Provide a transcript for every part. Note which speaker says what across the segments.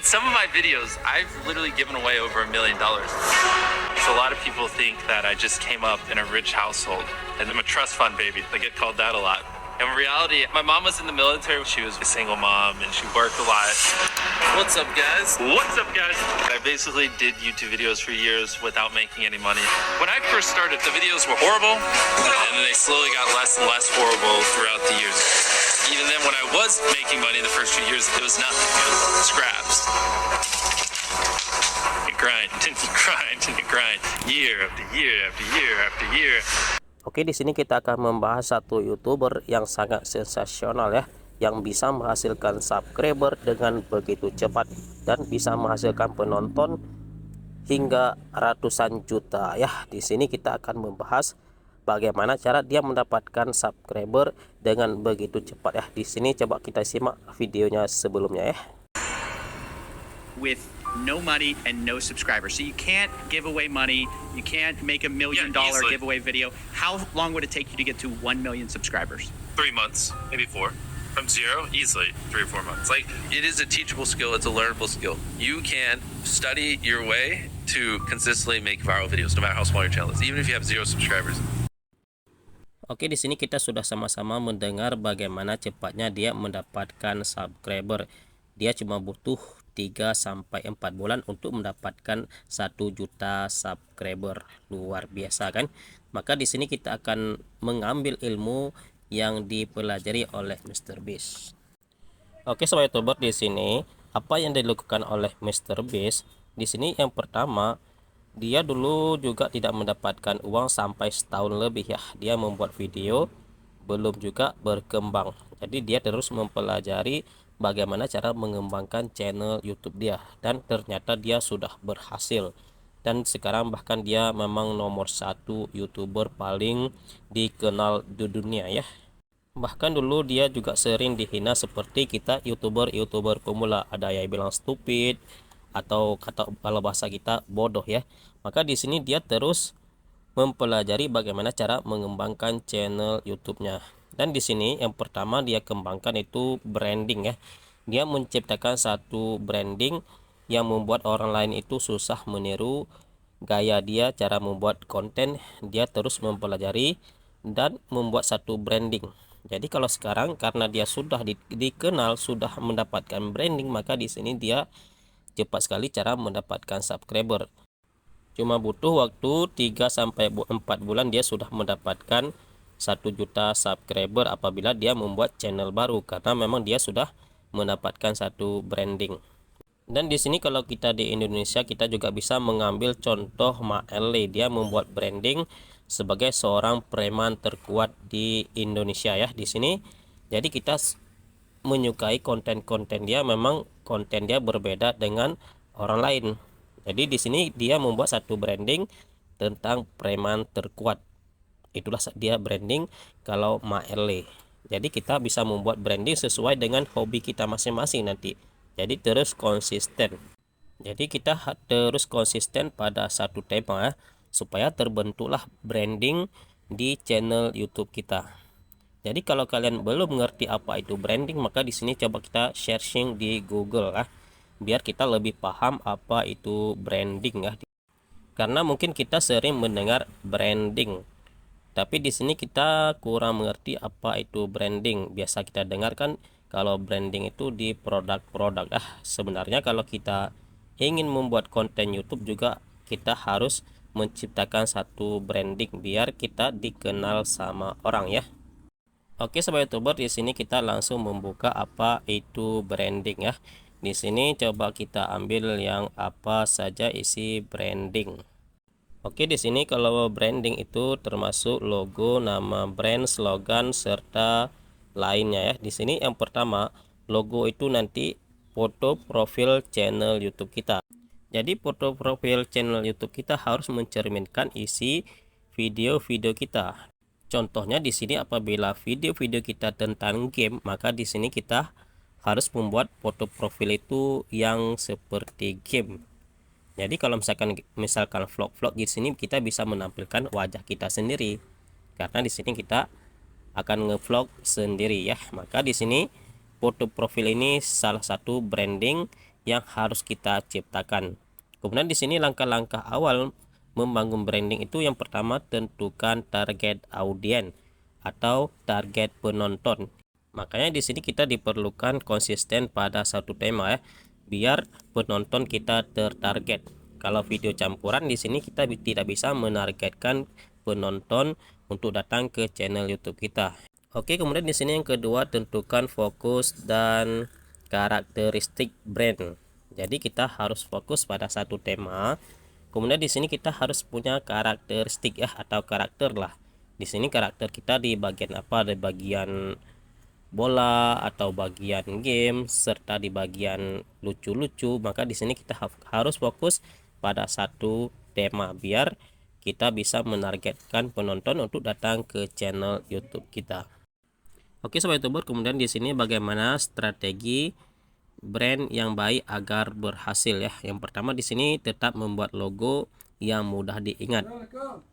Speaker 1: some of my videos, I've literally given away over $1 million. So a lot of people think that I just came up in a rich household and I'm a trust fund baby. I get called that a lot. In reality, my mom was in the military. She was a single mom and she worked a lot.
Speaker 2: What's up, guys?
Speaker 1: What's up, guys? I basically did YouTube videos for years without making any money. When I first started, the videos were horrible, and they slowly got less and less horrible throughout the years. Even then, when I was making money the first few years, it was nothing. It was scraps. You grind, and you grind, and you grind, year after year after year after year.
Speaker 3: Oke, di sini kita akan membahas satu YouTuber yang sangat sensasional ya, yang bisa menghasilkan subscriber dengan begitu cepat dan bisa menghasilkan penonton hingga ratusan juta ya. Di sini kita akan membahas bagaimana cara dia mendapatkan subscriber dengan begitu cepat ya. Di sini coba kita simak videonya sebelumnya ya.
Speaker 4: With no money and no subscribers, so you can't give away money, you can't make $1 million giveaway video. How long would it take you to get to 1 million subscribers?
Speaker 1: 3 months, maybe 4. From zero, easily 3 or 4 months.
Speaker 2: Like, it is a teachable skill, it's a learnable skill. You can study your way to consistently make viral videos, no matter how small your channel is, even if you have 0 subscribers.
Speaker 3: Oke, di sini kita sudah sama-sama mendengar bagaimana cepatnya dia mendapatkan subscriber. Dia cuma butuh 3-4 bulan untuk mendapatkan 1 juta subscriber. Luar biasa kan? Maka di sini kita akan mengambil ilmu yang dipelajari oleh MrBeast. Oke, sobat YouTuber, di sini apa yang dilakukan oleh MrBeast? Di sini yang pertama, dia dulu juga tidak mendapatkan uang sampai setahun lebih ya. Dia membuat video belum juga berkembang. Jadi dia terus mempelajari bagaimana cara mengembangkan channel YouTube dia, dan ternyata dia sudah berhasil. Dan sekarang bahkan dia memang nomor 1 YouTuber paling dikenal di dunia ya. Bahkan dulu dia juga sering dihina seperti kita YouTuber pemula, ada yang bilang stupid atau kata kalau bahasa kita bodoh ya. Maka di sini dia terus mempelajari bagaimana cara mengembangkan channel YouTube-nya. Dan di sini yang pertama dia kembangkan itu branding ya. Dia menciptakan satu branding yang membuat orang lain itu susah meniru gaya dia, cara membuat konten. Dia terus mempelajari dan membuat satu branding. Jadi kalau sekarang karena dia sudah dikenal, sudah mendapatkan branding, maka di sini dia cepat sekali cara mendapatkan subscriber. Cuma butuh waktu 3-4 bulan dia sudah mendapatkan 1 juta subscriber apabila dia membuat channel baru, karena memang dia sudah mendapatkan satu branding. Dan di sini kalau kita di Indonesia, kita juga bisa mengambil contoh Maelle. Dia membuat branding sebagai seorang preman terkuat di Indonesia ya di sini. Jadi kita menyukai konten-konten dia, memang konten dia berbeda dengan orang lain. Jadi di sini dia membuat satu branding tentang preman terkuat. Itulah dia branding kalau Maelle. Jadi kita bisa membuat branding sesuai dengan hobi kita masing-masing nanti. Jadi terus konsisten. Jadi kita terus konsisten pada satu tema supaya terbentuklah branding di channel YouTube kita. Jadi kalau kalian belum mengerti apa itu branding, maka di sini coba kita searching di Google lah, biar kita lebih paham apa itu branding ya. Karena mungkin kita sering mendengar branding, tapi di sini kita kurang mengerti apa itu branding. Biasa kita dengarkan kalau branding itu di produk-produk. Sebenarnya kalau kita ingin membuat konten YouTube juga kita harus menciptakan satu branding biar kita dikenal sama orang ya. Oke sobat YouTuber, di sini kita langsung membuka apa itu branding ya. Di sini coba kita ambil yang apa saja isi branding. Oke, di sini kalau branding itu termasuk logo, nama brand, slogan serta lainnya ya. Di sini yang pertama, logo itu nanti foto profil channel YouTube kita. Jadi foto profil channel YouTube kita harus mencerminkan isi video-video kita. Contohnya di sini apabila video-video kita tentang game, maka di sini kita harus membuat foto profil itu yang seperti game. Jadi kalau misalkan vlog-vlog di sini kita bisa menampilkan wajah kita sendiri, karena di sini kita akan ngevlog sendiri ya. Maka di sini foto profil ini salah satu branding yang harus kita ciptakan. Kemudian di sini langkah-langkah awal membangun branding itu yang pertama tentukan target audiens atau target penonton. Makanya di sini kita diperlukan konsisten pada satu tema ya, biar penonton kita tertarget. Kalau video campuran di sini kita tidak bisa menargetkan penonton untuk datang ke channel YouTube kita. Oke, kemudian di sini yang kedua tentukan fokus dan karakteristik brand. Jadi kita harus fokus pada satu tema. Kemudian di sini kita harus punya karakteristik ya, atau karakter lah. Di sini karakter kita di bagian apa? Di bagian bola atau bagian game serta di bagian lucu-lucu. Maka di sini kita harus fokus pada satu tema biar kita bisa menargetkan penonton untuk datang ke channel YouTube kita. Oke sobat YouTuber, kemudian di sini bagaimana strategi brand yang baik agar berhasil ya. Yang pertama di sini tetap membuat logo yang mudah diingat.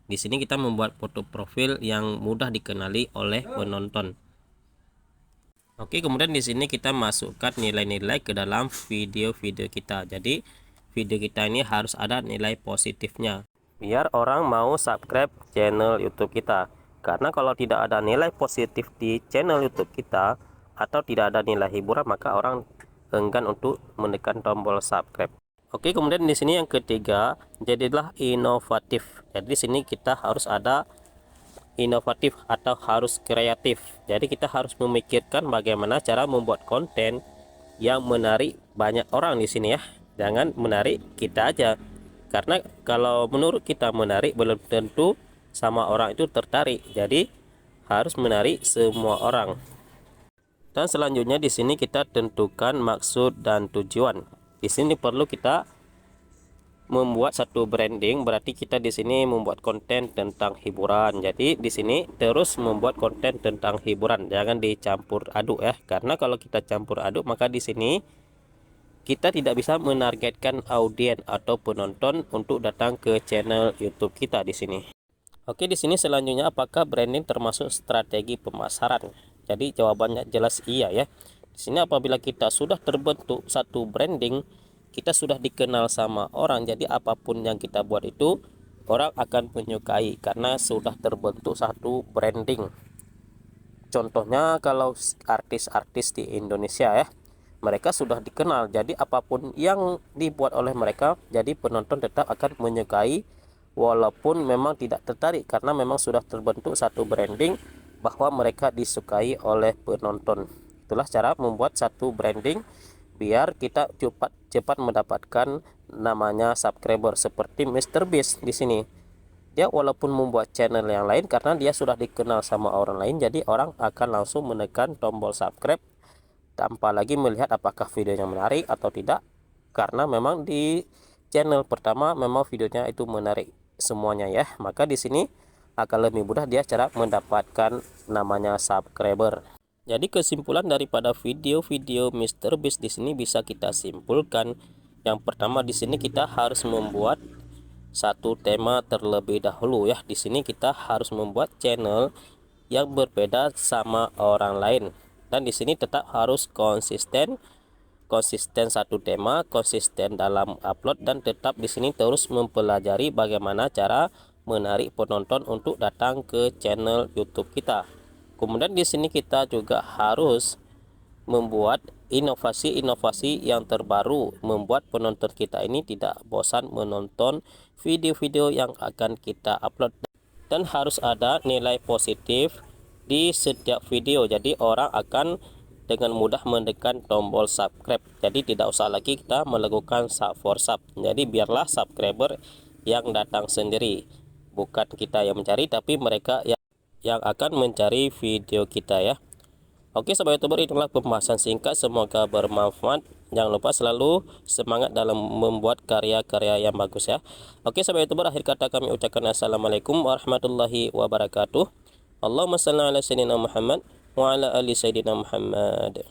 Speaker 3: Di sini kita membuat foto profil yang mudah dikenali oleh penonton. Oke, kemudian di sini kita masukkan nilai-nilai ke dalam video-video kita. Jadi video kita ini harus ada nilai positifnya biar orang mau subscribe channel YouTube kita. Karena kalau tidak ada nilai positif di channel YouTube kita atau tidak ada nilai hiburan, maka orang enggan untuk menekan tombol subscribe. Oke, kemudian di sini yang ketiga, jadilah inovatif. Jadi di sini kita harus ada inovatif atau harus kreatif. Jadi kita harus memikirkan bagaimana cara membuat konten yang menarik banyak orang di sini ya. Jangan menarik kita aja. Karena kalau menurut kita menarik belum tentu sama orang itu tertarik. Jadi harus menarik semua orang. Dan selanjutnya di sini kita tentukan maksud dan tujuan. Di sini perlu kita membuat satu branding, berarti kita di sini membuat konten tentang hiburan. Jadi di sini terus membuat konten tentang hiburan, jangan dicampur aduk ya. Karena kalau kita campur aduk maka di sini kita tidak bisa menargetkan audiens atau penonton untuk datang ke channel YouTube kita di sini. Oke, di sini selanjutnya apakah branding termasuk strategi pemasaran? Jadi jawabannya jelas iya ya. Di sini apabila kita sudah terbentuk satu branding, kita sudah dikenal sama orang, jadi apapun yang kita buat itu orang akan menyukai karena sudah terbentuk satu branding. Contohnya kalau artis-artis di Indonesia ya, mereka sudah dikenal, jadi apapun yang dibuat oleh mereka, jadi penonton tetap akan menyukai walaupun memang tidak tertarik karena memang sudah terbentuk satu branding bahwa mereka disukai oleh penonton. Itulah cara membuat satu branding biar kita cepat mendapatkan namanya subscriber. Seperti MrBeast di sini, dia walaupun membuat channel yang lain karena dia sudah dikenal sama orang lain, jadi orang akan langsung menekan tombol subscribe tanpa lagi melihat apakah videonya menarik atau tidak, karena memang di channel pertama memang videonya itu menarik semuanya ya. Maka di sini akan lebih mudah dia cara mendapatkan namanya subscriber. Jadi kesimpulan daripada video-video MrBeast di sini bisa kita simpulkan. Yang pertama di sini kita harus membuat satu tema terlebih dahulu ya. Di sini kita harus membuat channel yang berbeda sama orang lain. Dan di sini tetap harus konsisten satu tema, konsisten dalam upload, dan tetap di sini terus mempelajari bagaimana cara menarik penonton untuk datang ke channel YouTube kita. Kemudian di sini kita juga harus membuat inovasi-inovasi yang terbaru, membuat penonton kita ini tidak bosan menonton video-video yang akan kita upload, dan harus ada nilai positif di setiap video. Jadi orang akan dengan mudah menekan tombol subscribe. Jadi tidak usah lagi kita melakukan sub for sub. Jadi biarlah subscriber yang datang sendiri, bukan kita yang mencari, tapi mereka yang akan mencari video kita ya. Oke sobat YouTuber, itulah pembahasan singkat, semoga bermanfaat. Jangan lupa selalu semangat dalam membuat karya-karya yang bagus ya. Oke sobat YouTuber, akhir kata kami ucapkan assalamualaikum warahmatullahi wabarakatuh. Allahumma shalli ala sayyidina Muhammad wa ala ali sayyidina Muhammad.